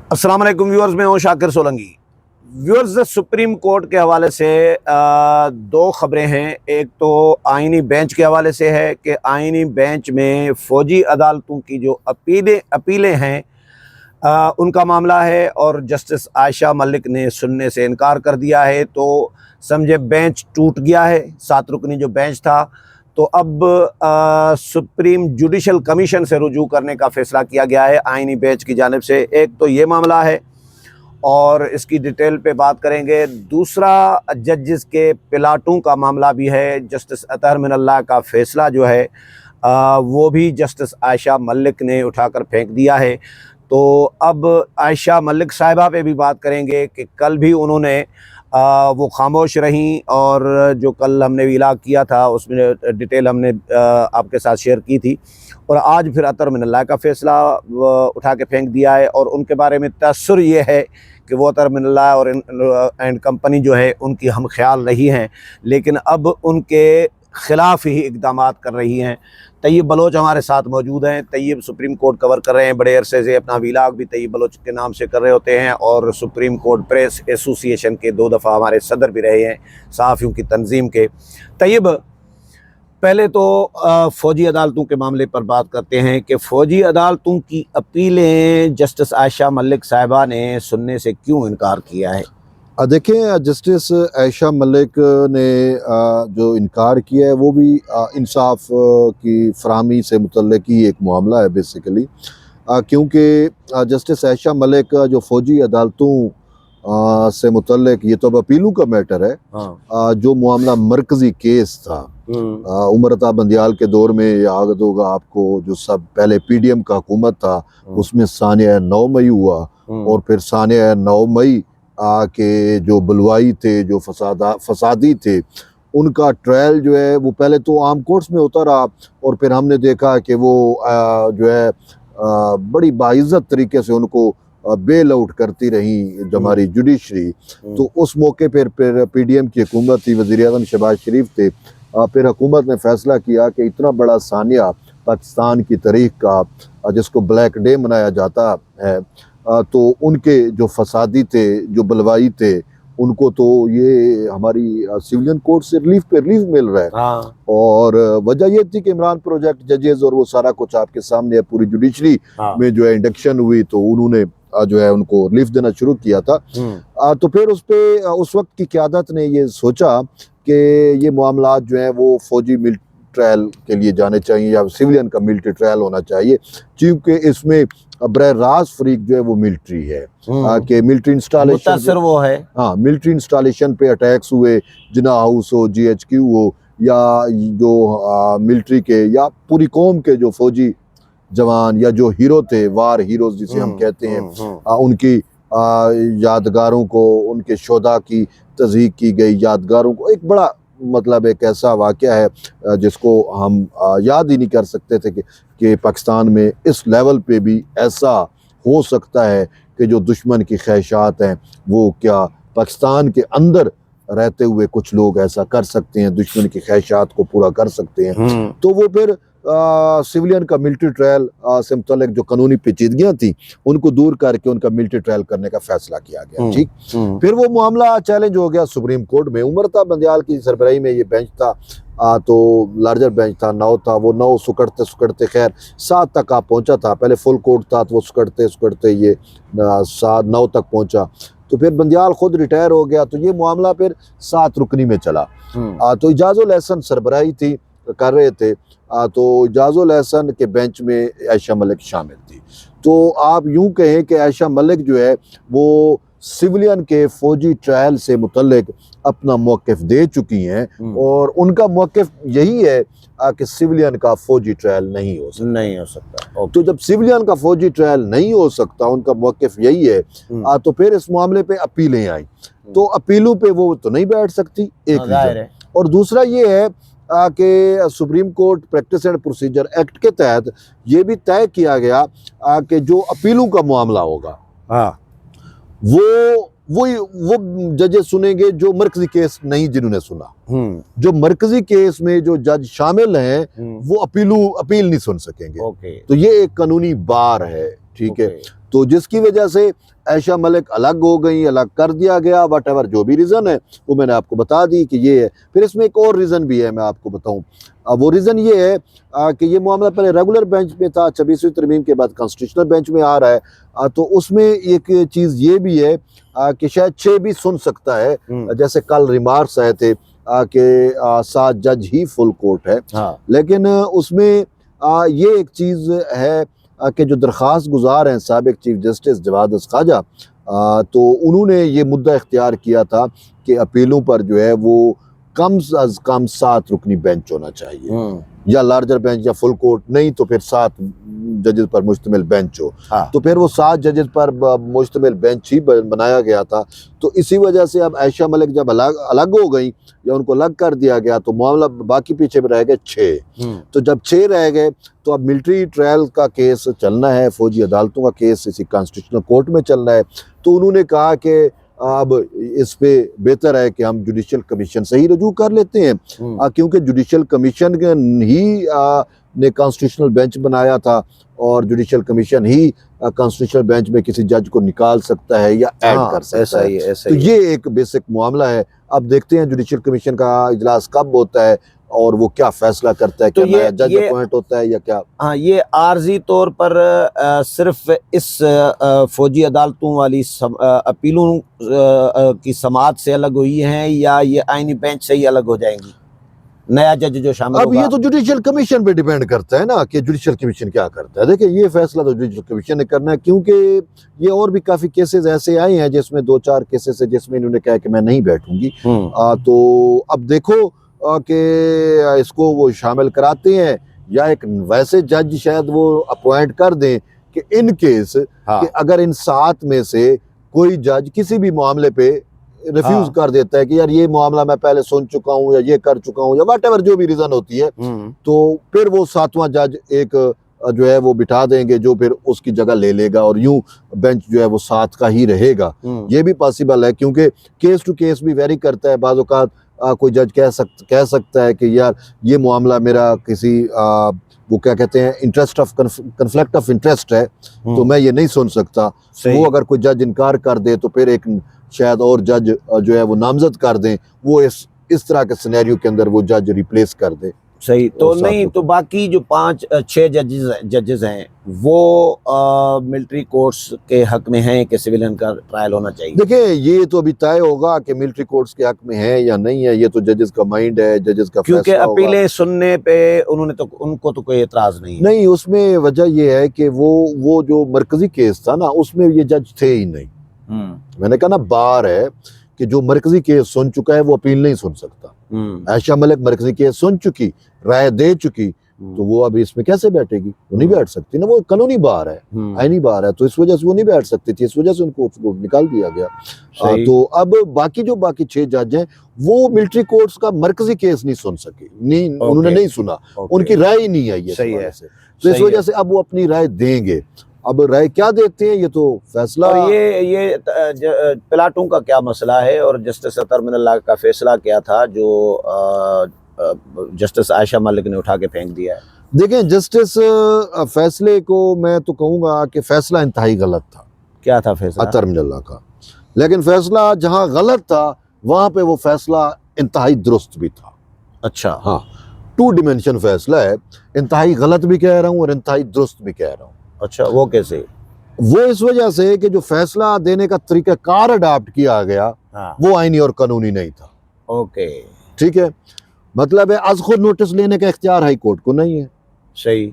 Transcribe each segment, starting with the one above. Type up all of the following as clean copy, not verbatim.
अस्सलाम वालेकुम व्यूअर्स, मैं हूं Shakir Solanki. Viewers, supreme court के हवाले से दो खबरें हैं। एक तो आइनी बेंच के हवाले से है कि आइनी बेंच में फ़ौजी अदालतों की जो अपीलें हैं उनका मामला है और जस्टिस आयशा मलिक ने सुनने से इनकार कर दिया है। तो समझे बेंच टूट गया है, 7 रुकनी जो बेंच था। तो अब सुप्रीम जुडिशल कमीशन से रुजू करने का फ़ैसला किया गया है आइनी बेंच की जानिब से। एक तो ये मामला है और इसकी डिटेल पे बात करेंगे। दूसरा जजेस के प्लाटों का मामला भी है। जस्टिस अतहर मिनल्लाह का फ़ैसला जो है वो भी जस्टिस आयशा मलिक ने उठाकर फेंक दिया है। तो अब आयशा मलिक साहिबा पे भी बात करेंगे कि कल भी उन्होंने वो खामोश रहीं और जो कल हमने इलाक़ किया था उसमें डिटेल हमने आपके साथ शेयर की थी। और आज फिर अतहर मिनल्लाह का फ़ैसला उठा के फेंक दिया है और उनके बारे में तअस्सुर ये है कि वो अतहर मिनल्लाह और एंड कंपनी जो है उनकी हम ख्याल रही हैं, लेकिन अब उनके ख़िलाफ़ ही इक़दामात कर रही हैं। तैयब बलोच हमारे साथ मौजूद हैं। तैयब सुप्रीम कोर्ट कवर कर रहे हैं बड़े अरसे से, अपना व्लॉग भी तैयब बलोच के नाम से कर रहे होते हैं और सुप्रीम कोर्ट प्रेस एसोसिएशन के 2 दफ़ा हमारे सदर भी रहे हैं, सहाफ़ियों की तंजीम के। तैयब, पहले तो फ़ौजी अदालतों के मामले पर बात करते हैं कि फ़ौजी अदालतों की अपीलें जस्टिस आयशा मलिक साहिबा ने सुनने से क्यों इनकार किया है? देखें, जस्टिस आयशा मलिक ने जो इनकार किया है वो भी इंसाफ की फराहमी से मुतल्लिक ही एक मामला है बेसिकली, क्योंकि जस्टिस आयशा मलिक जो फ़ौजी अदालतों से मुतल्लिक, ये तो अब अपीलों का मैटर है। हाँ। जो मामला मरकज़ी केस था उमर अता बंदियाल के दौर में, याद होगा आपको, जो सब पहले पीडीएम का हुकूमत था उसमें सानिया 9 मई हुआ और फिर सानिया 9 मई के जो बलवाई थे, जो फसादी थे, उनका ट्रायल जो है वो पहले तो आम कोर्ट्स में होता रहा और फिर हमने देखा कि वो जो है बड़ी बाइज्जत तरीके से उनको बेल आउट करती रही हमारी जुडिशरी। तो उस मौके पर फिर पीडीएम की हुकूमत थी, वज़ीर-ए-आज़म शहबाज शरीफ थे। फिर हुकूमत ने फैसला किया कि इतना बड़ा सानिया पाकिस्तान की तारीख का, जिसको ब्लैक डे मनाया जाता है, तो उनके जो फसादी थे, जो बलवाई थे, उनको तो ये हमारी सिविलियन कोर्ट से रिलीफ मिल रहा है। हाँ। और वजह ये थी कि इमरान प्रोजेक्ट जजेस और वो सारा कुछ आपके सामने है, पूरी जुडिशरी में जो है इंडक्शन हुई तो उन्होंने जो है उनको रिलीफ देना शुरू किया था। तो फिर उस वक्त की क़यादत ने ये सोचा कि ये मामला जो है वो फौजी मिलिट्री ट्रायल के लिए जाने चाहिए या सिविलियन का मिलिट्री ट्रायल होना चाहिए, क्योंकि इसमें बरह रास्त फरीक जो है वो मिलिट्री है कि मिलिट्री इंस्टॉलेशन वो है। हाँ, मिलिट्री इंस्टॉलेशन पे अटैक्स हुए, जिन्ना हाउस हो, GHQ हो, या जो मिलिट्री के या पूरी कौम के जो फौजी जवान या जो हीरो थे, वार हीरोज जिसे हम कहते हैं, उनकी यादगारों को, उनके शोधा की तज़हीक की गई यादगारों को, एक बड़ा मतलब एक ऐसा वाक़या है जिसको हम याद ही नहीं कर सकते थे कि पाकिस्तान में इस लेवल पे भी ऐसा हो सकता है कि जो दुश्मन की ख्वाहिशात हैं वो क्या पाकिस्तान के अंदर रहते हुए कुछ लोग ऐसा कर सकते हैं, दुश्मन की ख्वाहिशात को पूरा कर सकते हैं। तो वो फिर सिविलियन का मिलिट्री ट्रायल से मुतल्लिक जो कानूनी पेचीदगियाँ थी उनको दूर करके उनका मिलिट्री ट्रायल करने का फैसला किया गया। ठीक, फिर वो मामला चैलेंज हो गया सुप्रीम कोर्ट में। उमर अता बंदियाल की सरबराही में ये बेंच था, तो लार्जर बेंच था, 9 था। वो 9 सुकड़ते खैर 7 तक पहुंचा था। पहले फुल कोर्ट था तो वो सुकड़ते ये 9 तक पहुंचा। तो फिर बंदियाल खुद रिटायर हो गया तो ये मामला फिर 7 रुकनी में चला। तो इजाज़ुल एहसन सरबराही थी, कर रहे थे। तो इजाज़ुल एहसन के बेंच में आयशा मलिक शामिल थी। तो आप यूं कहें कि आयशा मलिक जो है वो सिविलियन के फौजी ट्रायल से मुतल्लिक अपना मौक़िफ़ दे चुकी हैं और उनका मौक़िफ़ यही है कि सिविलियन का फौजी ट्रायल नहीं हो सकता। तो जब सिविलियन का फौजी ट्रायल नहीं हो सकता, उनका मौक़िफ़ यही है, तो फिर इस मामले पे अपीलें आई। तो अपीलों पे वो तो नहीं बैठ सकती, एक रीज़न। और दूसरा ये है कि supreme court practice and procedure act के तहत ये भी तय किया गया कि जो अपीलों का मामला होगा, हाँ, वो जजेस सुनेंगे जो मरकजी केस नहीं जिन्होंने सुना। जो मरकजी केस में जो जज शामिल हैं वो अपील नहीं सुन सकेंगे। तो ये एक कानूनी बार है, ठीक है। तो जिसकी वजह से आयशा मलिक अलग हो गई, अलग कर दिया गया, वट एवर जो भी रीज़न है वो मैंने आपको बता दी कि ये है। फिर इसमें एक और रीज़न भी है, मैं आपको बताऊं। वो रीज़न ये है कि ये मामला पहले रेगुलर बेंच में था, 26वीं तरमीम के बाद कॉन्स्टिट्यूशनल बेंच में आ रहा है। तो उसमें एक चीज़ ये भी है कि शायद 6 भी सुन सकता है। जैसे कल रिमार्क्स आए थे कि 7 जज ही फुल कोर्ट है। हाँ। लेकिन उसमें ये एक चीज़ है कि जो दरख्वास्त गुजार हैं साबिक चीफ जस्टिस जवाद ख्वाजा, तो उन्होंने ये मुद्दा इख्तियार किया था कि अपीलों पर जो है वो कम अज कम 7 रुकनी बेंच होना चाहिए, या लार्जर बेंच या फुल कोर्ट, नहीं तो फिर 7 जजेस पर मुश्तमिल बेंच हो। हाँ। तो फिर वो 7 जजेस पर मुश्तमिल बेंच ही बनाया गया था। तो इसी वजह से अब आयशा मलिक जब अलग हो गई या उनको अलग कर दिया गया तो मामला बाकी पीछे रह गए 6। तो जब 6 रह गए तो अब मिलिट्री ट्रायल का केस चलना है, फौजी अदालतों का केस इसी कॉन्स्टिट्यूशनल कोर्ट में चलना है। तो उन्होंने कहा कि अब इस पे बेहतर है कि हम जुडिशल कमीशन से ही रजू कर लेते हैं, क्योंकि जुडिशल कमीशन ही ने कॉन्स्टिट्यूशनल बेंच बनाया था और जुडिशल कमीशन ही कॉन्स्टिट्यूशनल बेंच में किसी जज को निकाल सकता है या ऐड कर सकता है। ऐसा तो ही ये एक बेसिक मामला है। अब देखते हैं जुडिशल कमीशन का इजलास कब होता है और वो क्या फैसला करता है, तो क्या नया जज अपॉइंट होता है या क्या। हाँ, ये आर्जी तौर पर सिर्फ इस फौजी अदालतों वाली अपीलों की समाअत से अलग हुई हैं या ये आईनी बेंच से ही अलग हो जाएंगी, नया जज जो शामिल अब होगा? ये तो जुडिशियल कमीशन पे डिपेंड करता है ना कि जुडिशियल कमीशन क्या करता है। देखिए ये फैसला तो जुडिशियल कमीशन ने करना है, क्योंकि ये और भी काफी केसेस ऐसे आए हैं जिसमें 2-4 केसेस है जिसमें इन्होंने कहा कि मैं नहीं बैठूंगी। तो अब देखो कि इसको वो शामिल कराते हैं या एक वैसे जज शायद वो अपॉइंट कर दें कि इन केस कि अगर इन 7 में से कोई जज किसी भी मामले पे रिफ्यूज कर देता है कि यार ये मामला मैं पहले सुन चुका हूँ या ये कर चुका हूँ या व्हाटएवर जो भी रीजन होती है, तो फिर वो 7वां जज एक जो है वो बिठा देंगे जो फिर उसकी जगह ले लेगा और यूं बेंच जो है वो 7 का ही रहेगा। ये भी पॉसिबल है, क्योंकि केस टू केस भी वेरी करता है। बाज़ औक़ात कोई जज कह सकता है कि यार ये मामला मेरा किसी वो क्या कहते हैं interest of conflict of interest है, तो मैं ये नहीं सुन सकता। वो अगर कोई जज इनकार कर दे तो फिर एक शायद और जज जो है वो नामजद कर दें, वो इस तरह के सिनेरियो के अंदर वो जज रिप्लेस कर दे। सही तो नहीं, तो बाकी जो 5-6 जजेस हैं वो मिलिट्री कोर्ट्स के हक में हैं कि सिविलियन का ट्रायल होना चाहिए? देखिए ये तो अभी तय होगा कि मिलिट्री कोर्ट्स के हक में है या नहीं है, ये तो जजेस का माइंड है, जजेस का क्योंकि फैसला होगा। अपीलें सुनने पे उनको तो कोई एतराज नहीं है। नहीं, उसमें वजह ये है कि वो जो मरकजी केस था ना उसमें ये जज थे ही नहीं। मैंने कहा ना बार है कि जो मरकजी केस सुन चुका है वो अपील नहीं सुन सकता। आयशा मलिक मरकजी केस सुन चुकी, राय दे चुकी, तो वो अभी इसमें कैसे बैठेगी? वो नहीं बैठ सकती ना, वो कानूनी बार है, आईनी बार है, तो इस वजह से वो नहीं बैठ सकती थी, इस वजह से उनको निकाल दिया गया। तो अब बाकी 6 जज हैं वो मिलिट्री कोर्ट्स का मरकजी केस नहीं सुन सके, उन्होंने नहीं सुना, उनकी राय ही नहीं आई है। सही है। तो इस वजह से अब वो अपनी राय देंगे। अब राय क्या देते हैं ये तो फैसला। और ये प्लाटून का क्या मसला है और जस्टिस अतर मिनल्लाह का फैसला क्या था जो जस्टिस आयशा मलिक ने उठा के फेंक दिया है? देखें जस्टिस फैसले को मैं तो कहूँगा कि फैसला इंतहाई गलत था। क्या था फैसला? अतर मिनल्लाह का। लेकिन फैसला जहाँ गलत था वहाँ पे वो फैसला इंतहाई दुरुस्त भी था। अच्छा। हाँ, 2 डिमेंशन फैसला है, इंतहाई गलत भी कह रहा हूँ और इंतहाई दुरुस्त भी कह रहा हूँ। अच्छा, वो कैसे? वो इस वजह से कि जो फैसला देने का तरीक़ाकार अडॉप्ट किया गया वो आईनी और कानूनी नहीं था। ओके, ठीक है, मतलब है आज खुद नोटिस लेने का इख्तियार हाई कोर्ट को नहीं है। सही,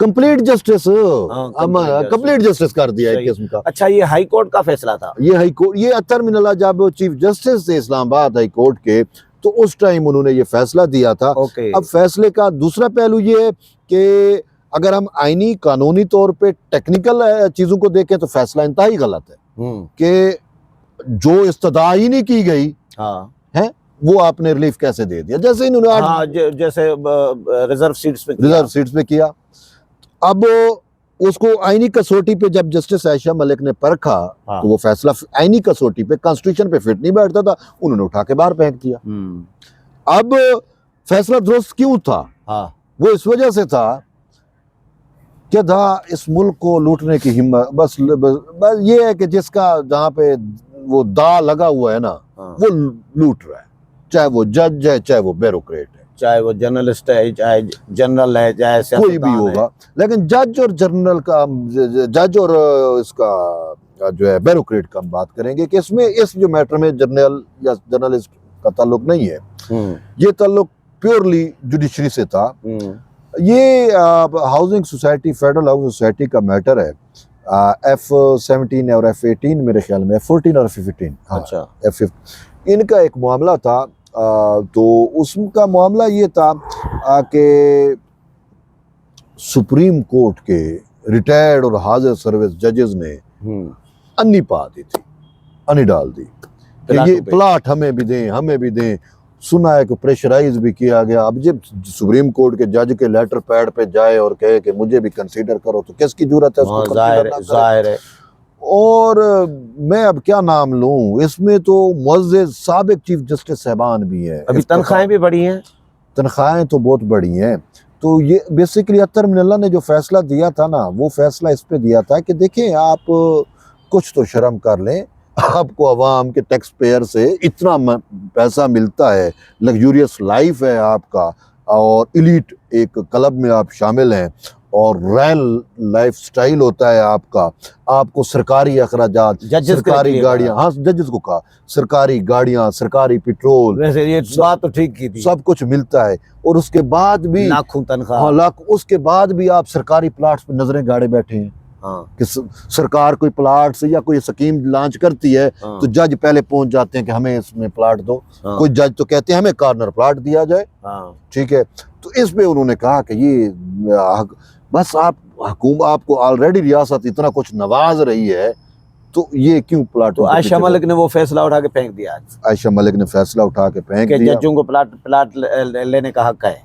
कंप्लीट जस्टिस कंप्लीट जस्टिस कर दिया है किस्म का। अच्छा, ये हाई कोर्ट का फैसला था? ये हाई कोर्ट, ये अतर मिनल्लाह जब चीफ जस्टिस थे इस्लामाबाद हाई कोर्ट के, तो उस टाइम उन्होंने ये फैसला दिया था। अब फैसले का दूसरा पहलू ये है कि अगर हम आईनी कानूनी तौर पे टेक्निकल चीजों को देखें तो फैसला इंतहाई गलत है कि जो इस्तदा ही नहीं की गई है वो आपने रिलीफ कैसे दे दिया, जैसे इन्होंने जैसे रिजर्व सीट्स पे किया। अब उसको आईनी कसौटी पे जब जस्टिस आयशा मलिक ने परखा तो वो फैसला आईनी कसौटी पे कॉन्स्टिट्यूशन पे फिट नहीं बैठता था, उन्होंने उठा के बाहर फेंक दिया। अब फैसला दुरुस्त क्यों था? वो इस वजह से था क्या था इस मुल्क को लूटने की हिम्मत, बस ये है कि जिसका जहाँ पे वो दा लगा हुआ है ना, हाँ। वो लूट रहा है, चाहे वो जज है चाहे वो ब्यूरोक्रेट है, चाहे वो जर्नलिस्ट है, चाहे जनरल है, चाहे कोई भी सियासतदान है। होगा। लेकिन जज और जनरल का, जज और इसका जो है ब्यूरोक्रेट का हम बात करेंगे कि इसमें इस जो मैटर में जर्नल या जर्नलिस्ट का ताल्लुक नहीं है, ये ताल्लुक प्योरली जुडिशरी से था। ये housing society, federal housing society का मैटर है, F17 और F18 मेरे ख्याल में, F14 और F15, हाँ अच्छा। F15 इनका एक मामला था। तो उसका मामला ये था कि सुप्रीम कोर्ट के रिटायर्ड और हाजिर सर्विस जजेस ने अन्नी पा दी थी, अन्नी डाल दी कि ये प्लाट हमें भी दें, हमें भी दें। सुना है कि प्रेशराइज भी किया गया। अब जब सुप्रीम कोर्ट के जज के लेटर पैड पे जाए और कहे कि मुझे भी कंसीडर करो, तो किसकी जरूरत है उसको? जाहिर है। और मैं अब क्या नाम लूं, इसमें तो मुअज़्ज़ज़ साबिक चीफ जस्टिस साहबान भी हैं। अभी तनख्वाहें भी बढ़ी हैं, तनख्वाहें तो बहुत बढ़ी हैं। तो ये बेसिकली अत्तर मिनल्ला ने जो फैसला दिया था ना, वो फैसला इस पे दिया था कि देखें, आप कुछ तो शर्म कर लें, आपको अवाम के टैक्स पेयर से इतना पैसा मिलता है, लग्जूरियस लाइफ है आपका, और इलीट एक क्लब में आप शामिल हैं, और रॉयल लाइफ स्टाइल होता है आपका, आपको सरकारी अखराजात, सरकारी गाड़ियाँ, हाँ जजेस को कहा, सरकारी गाड़ियाँ, सरकारी पेट्रोल, वैसे ये बात तो ठीक की थी, सब कुछ मिलता है। और उसके बाद भी लाखों तनख्वाह, हाँ लाख, उसके बाद भी आप सरकारी प्लाट्स पर नजरें गाड़े बैठे हैं। हाँ। कि सरकार कोई प्लाट से या कोई स्कीम लॉन्च करती है, हाँ। तो जज पहले पहुंच जाते हैं कि हमें इसमें प्लाट दो। हाँ। कोई जज तो कहते हैं हमें कॉर्नर प्लाट दिया जाए। हाँ। ठीक है, तो इस पे उन्होंने कहा कि ये बस आपको ऑलरेडी रियासत इतना कुछ नवाज रही है, तो ये क्यों प्लाट? तो आयशा मलिक ने वो फैसला उठा के फेंक दिया। आयशा मलिक ने फैसला उठा के फेंक दिया, जजों को प्लाट लेने का हक है।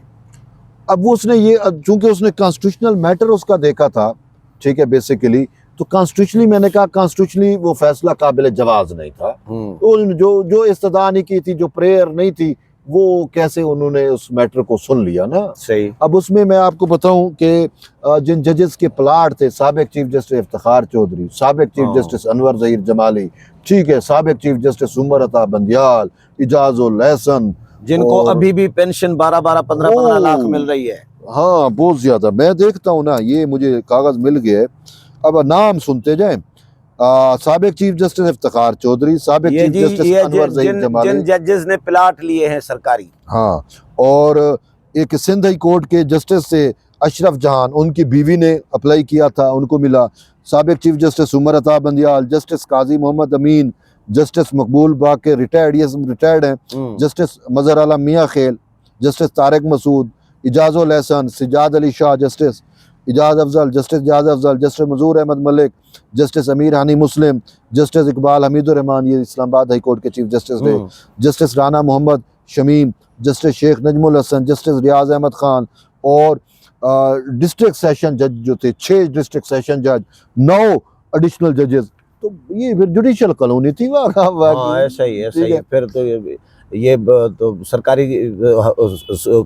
अब उसने ये, चूंकि उसने कॉन्स्टिट्यूशनल मैटर उसका देखा था, ठीक है, बेसिकली, तो कॉन्स्टिट्यूशनली मैंने कहा कॉन्स्टिट्यूशनली वो फैसला काबिल जवाज नहीं था। तो जो इस्तदा नहीं की थी, जो प्रेयर नहीं थी, वो कैसे उन्होंने उस मैटर को सुन लिया ना। सही। अब उसमें मैं आपको बताऊं कि जिन जजेस के प्लाट थे, साबिक चीफ जस्टिस इफ्तिखार चौधरी, साबिक चीफ जस्टिस अनवर ज़हीर जमाली, ठीक है, साबिक चीफ जस्टिस उमर अता बंदियाल, इजाजुल एहसन, जिनको अभी भी पेंशन 12-12, 15-15 लाख मिल रही है। हाँ, बहुत ज्यादा। मैं देखता हूँ ना, ये मुझे कागज मिल गए, अब नाम सुनते जाएं। साबिक चीफ जस्टिस इफ्तिखार चौधरी, साबिक चीफ जस्टिस अनवर ज़हीर जमाली, जिन जजेस ने प्लाट लिए हैं सरकारी। हाँ, और एक सिंध हाई कोर्ट के जस्टिस से अशरफ जहान, उनकी बीवी ने अप्लाई किया था, उनको मिला। साबिक chief justice Umar Ata Bandial, justice Qazi Mohammad Amin, justice Maqbool Baqar, retired, ये सब रिटायर्ड हैं, justice Mazhar Alam Miankhel, justice Tariq Masood, Ijazul Ahsan, Sajjad Ali Shah, justice Ijaz Afzal, justice Ijaz Afzal, justice Manzoor Ahmad Malik, justice अमीर हानी मुस्लिम, जस्टिस इकबाल हमीदुर्रहमान, ये इस्लामाबाद हाई कोर्ट के चीफ जस्टिस थे, justice Rana Mohammad Shamim, justice Sheikh Najmul Hasan, justice Riaz Ahmad Khan, और डिस्ट्रिक्ट सेशन जज जो थे 6 डिस्ट्रिक्ट सेशन जज, 9 एडिशनल जजेस। तो ये फिर जुडिशल कॉलोनी थी। ऐसा ही है। फिर तो ये तो सरकारी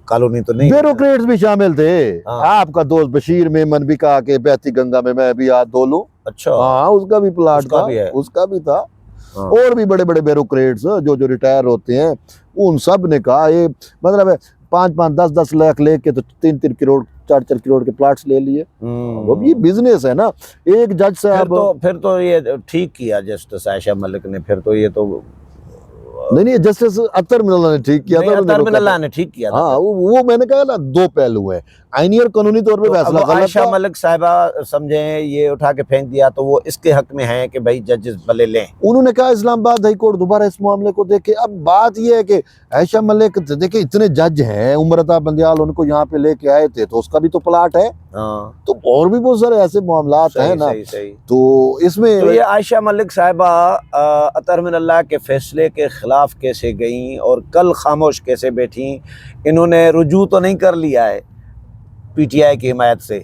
कॉलोनी तो नहीं। ब्यूरोक्रेट्स भी शामिल थे। आपका दोस्त बशीर मेमन भी कहा कि बहती गंगा में मैं भी हाथ धो लूं। अच्छा। हाँ, उसका भी प्लाट था, उसका भी था। और भी बड़े बड़े ब्यूरोक्रेट्स जो रिटायर होते हैं, उन सब ने कहा, ये मतलब है 5-5, 10-10 लाख लेके तो 3-3 करोड़ 4-4 करोड़ के प्लाट्स ले लिए। अब ये बिजनेस है ना। एक जज साहब, फिर तो ये ठीक किया जस्टिस आयशा मलिक ने। फिर तो ये तो नहीं, जस्टिस अत्तर मिनल्ला ने ठीक किया था। अत्तर मिनल्ला ने ठीक किया था। हाँ, वो मैंने कहा ना, 2 पहलू है। आईनी और कानूनी तौर पे फैसला गलत था। आयशा मलिक साहिबा समझे ये उठा के फेंक दिया, तो वो इसके हक में है कि भाई जजेस भले लें। उन्होंने कहा इस्लामाबाद हाई कोर्ट दोबारा इस मामले को देखे। अब बात ये है कि आयशा मलिक देखे, इतने जज हैं, उमर अता बंदियाल उनको यहाँ पे लेके आए थे, तो उसका भी तो प्लाट है। तो और भी बहुत सारे ऐसे मामलात हैं ना। सही। तो इसमें तो ये आयशा मलिक साहिबा अत्तर मिनल्ला के फैसले के खिलाफ कैसे गई और कल खामोश कैसे बैठी? इन्होंने रुजू तो नहीं कर लिया है पीटीआई की हिमायत से?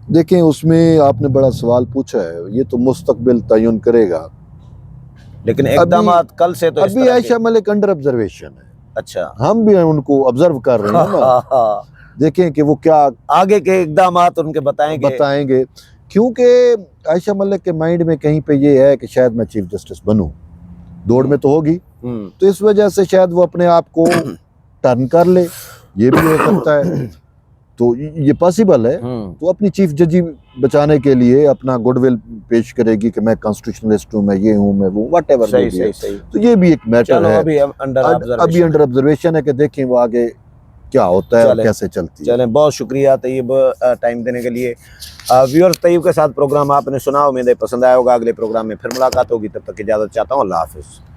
देखें, उसमें आपने बड़ा सवाल पूछा है, ये तो मुस्तकबिल तयन करेगा, लेकिन एकदम कल से तो अभी आयशा मलिक अंडर ऑब्जर्वेशन है। अच्छा, हम भी उनको ऑब्जर्व कर रहे हैं ना। देखें कि वो क्या आगे के इकदाम उनके बताएंगे। बताएंगे, क्योंकि आयशा मलिक के माइंड में कहीं पे ये है कि शायद मैं चीफ जस्टिस बनूं, दौड़ में तो होगी, तो इस वजह से शायद वो अपने आप को टर्न कर ले, ये भी हो सकता है, तो ये पॉसिबल है। तो अपनी चीफ जजी बचाने के लिए अपना गुडविल पेश करेगी कि मैं कॉन्स्टिट्यूशनलिस्ट हूँ, मैं ये हूँ, मैं वो, व्हाटएवर। सही सही सही। तो ये भी एक मैटर है, अभी अंडर ऑब्जर्वेशन है कि देखें वो आगे क्या होता है और कैसे चलती है। चलें, बहुत शुक्रिया तैयब टाइम देने के लिए। व्यूअर्स, तैयब के साथ प्रोग्राम आपने सुना, उम्मीद है पसंद आया होगा। अगले प्रोग्राम में फिर मुलाकात होगी, तब तक इजाज़त चाहता हूँ। अल्लाह हाफिज़।